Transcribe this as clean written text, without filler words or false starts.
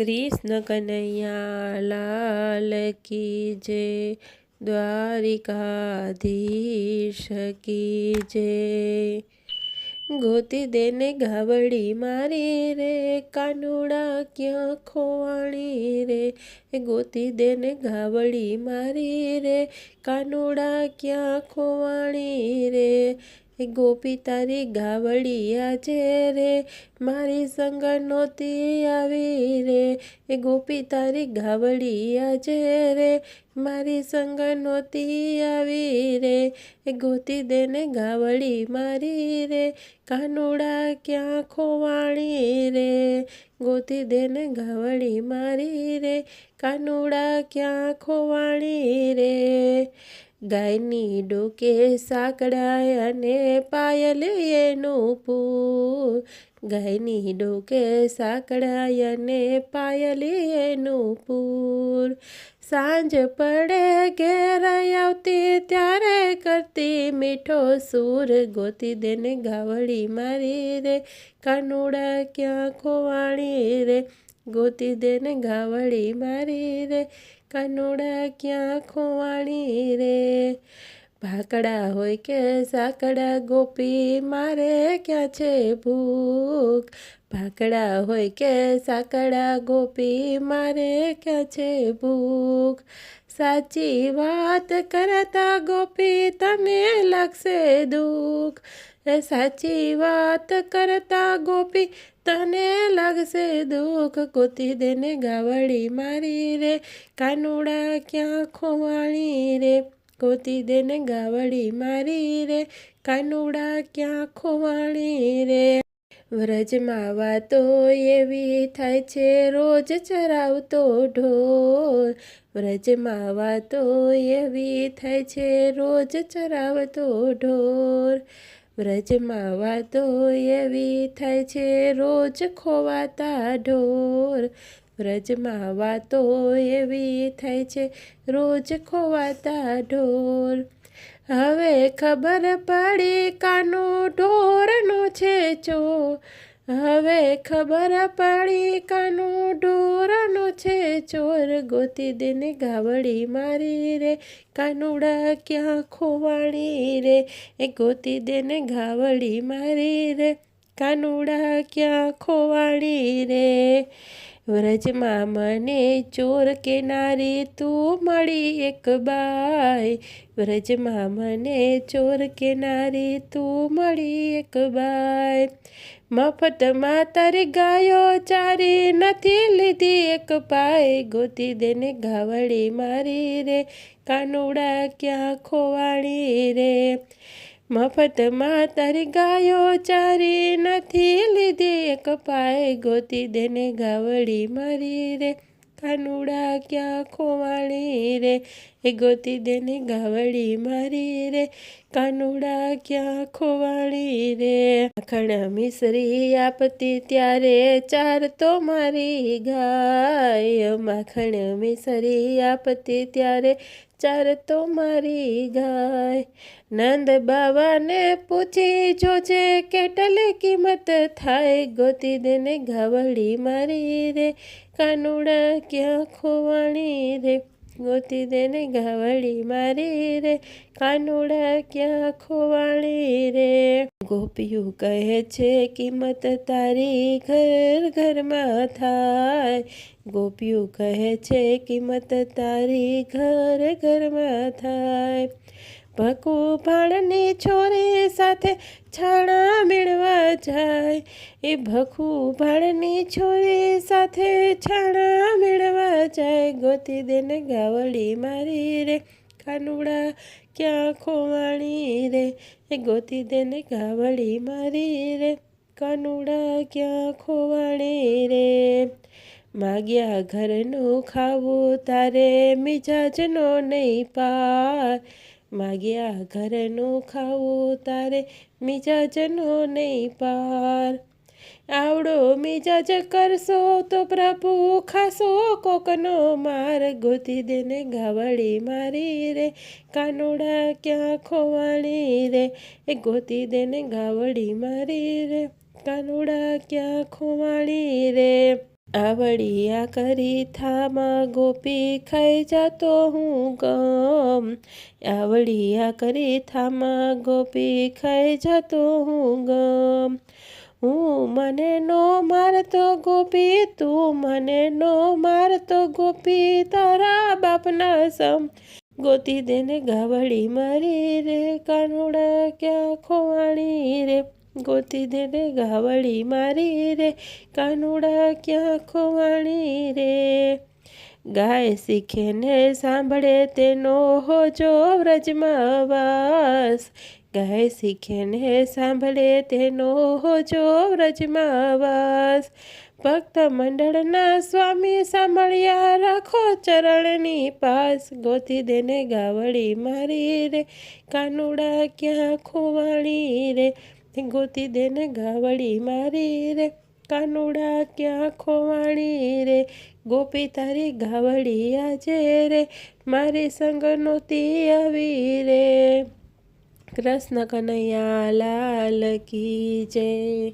कृष्ण कन्हैया लाल की जय, द्वारिकाधीश की जय। गोती देने घावड़ी मारी रे, कानूड़ा क्या खोवाणी रे। गोती देने घावड़ी मारी रे, कानूड़ा क्या खोवाणी रे। गोपी तारी घावड़ी आजे रे, मारी संग नोती आवी रे। गोपी तारी घावड़ी आजे रे, मारी संग नोती आवी रे। गोती देने घावड़ी मारी रे, कानूड़ा क्या खोवाणी रे। गोती देने घावड़ी मारी रे, कानूड़ा क्या खोवाणी रे। गायनी डोके साकड़ा अने पायल एनु पूर। गायनी डोके साकड़ा अने पायल एनु पूर। सांज पड़े घेर आवती त्यारे करती मीठो सूर। गोती देने घावड़ी मारी रे, कानूड़ा क्या खोवाणी रे। गोती देने घावड़ी मारी रे, कानूड़ा क्या खोवाणी रे। भाकड़ा होय के साकड़ा गोपी मारे क्या छे भूख। भाकड़ा होय के साकड़ा गोपी मारे क्या छे भूख। साची बात करता गोपी तने लागशे दुख। साची बात करता गोपी तने लागशे दुख। गोती देने घावड़ी मारी रे, कानूड़ा क्या खोवाणी रे। गोती देने घावड़ी मारी रे, कानूड़ा क्या खोवाणी रे। વ્રજમાં વાતો એવી થાય છે રોજ ચરાવતો ઢોર। વ્રજમાં વાતો એવી થાય છે રોજ ચરાવતો ઢોર। વ્રજમાં વાતો એવી થાય છે રોજ ખોવાતા ઢોર। વ્રજમાં વાતો એવી થાય છે રોજ ખોવાતા ઢોર। હવે ખબર પડી કાનો ઢોરનો છે ચોર। હવે ખબર પડી કાનો ઢોરનો છે ચોર। ગોતી દેને ઘાવડી મારી રે, કાનુડા ક્યાં ખોવાણી રે। ગોતી દેને ઘાવડી મારી રે, કાનુડા ક્યાં ખોવાણી રે। વ્રજમાં મને ચોર કેનારી તું મળી એક બાઈ। વ્રજમાં મને ચોર કેનારી તું મળી એક બાઈ। મફતમાં તારી ગાયો ચારી નથી લીધી એક પાઈ। ગોતી દેને ઘાવડી મારી રે, કાનુડા ક્યાં ખોવાણી રે। મફતમાં તારી ગાયો ચારી નથી લીધી એક પાઈ। ગોતી દેને ઘાવડી મારી રે, કાનુડા ક્યાં ખોવાણી રે। ગોતી દેને ઘાવડી મારી રે, કાનુડા ક્યાં ખોવાણી રે। માખણ મિસરી આપતી ત્યારે ચાર તો મારી ગાય। માખણ મિસરી આપતી ત્યારે ચાર તો મારી ગાય। નંદ બાવાને પૂછી જોજે કેટલી કિંમત થાય। ગોતી દેને ઘાવડી મારી રે, કાનુડા ક્યાં ખોવાણી રે। ગોતી દેને ઘાવડી મારી રે, કાનુડા ક્યાં ખોવાણી રે। ગોપીઓ કહે છે કિંમત તારી ઘર ઘરમાં થાય। ગોપીઓ કહે છે કિંમત તારી ઘર ઘરમાં થાય। ભકુ ભાણની છોરી સાથે છાણા મેળવા જાય। એ ભકુ ભાણની છોરી સાથે છાણા મેળવા જાય। ગોતી દેને ઘાવડી મારી રે, કાનુડા ક્યાં ખોવાણી રે। ગોતી દેને ઘાવડી મારી રે, કાનુડા ક્યાં ખોવાણી રે। માગ્યા ઘરનું ખાવું તારે મિજાજનો નહીં પાર। માગ્યા ઘરનું ખાવું તારે મિજાજનો નહીં પાર। આવડો મિજાજ કરશો તો પ્રભુ ખાશો કોકનો માર। ગોતી દેને ઘાવડી મારી રે, કાનુડા ક્યાં ખોવાણી રે। ગોતી દેને ઘાવડી મારી રે, કાનુડા ક્યાં ખોવાણી રે। આવડિયા કરી થામાં ગોપી ખાઈ જાતો હું ગમ, આવડિયા કરી થામાં ગોપી ખાઈ જાતો હું ગમ. હું મને નો મારતો ગોપી, તું મને નો મારતો ગોપી, તારા બાપના સમ. ગોતી દેને ગાવડી મારી રે, કાનુડા ક્યાં ખોવાણી રે. ગોતી દેને ગાવડી મારી રે, કાનુડા ક્યાં ખોવાણી રે. ગાય શીખે ને સાંભળે તેનો હોજો વ્રજમાં વાસ, ગાય શીખે ને સાંભળે તેનો હોજો વ્રજમાં વાસ. ભક્ત મંડળના સ્વામી સાંભળ્યા રાખો ચરણની પાસ. ગોતી દેને ગાવડી મારી રે, કાનુડા ક્યાં ખોવાણી રે. ગોતી દેને ગાવડી મારી રે, કાનુડા ક્યાં ખોવાણી રે. ગોપી તારી ગાવડી આજે રે, મારી સંગ નહોતી આવી રે. કૃષ્ણ કનૈયા લાલ કી જય.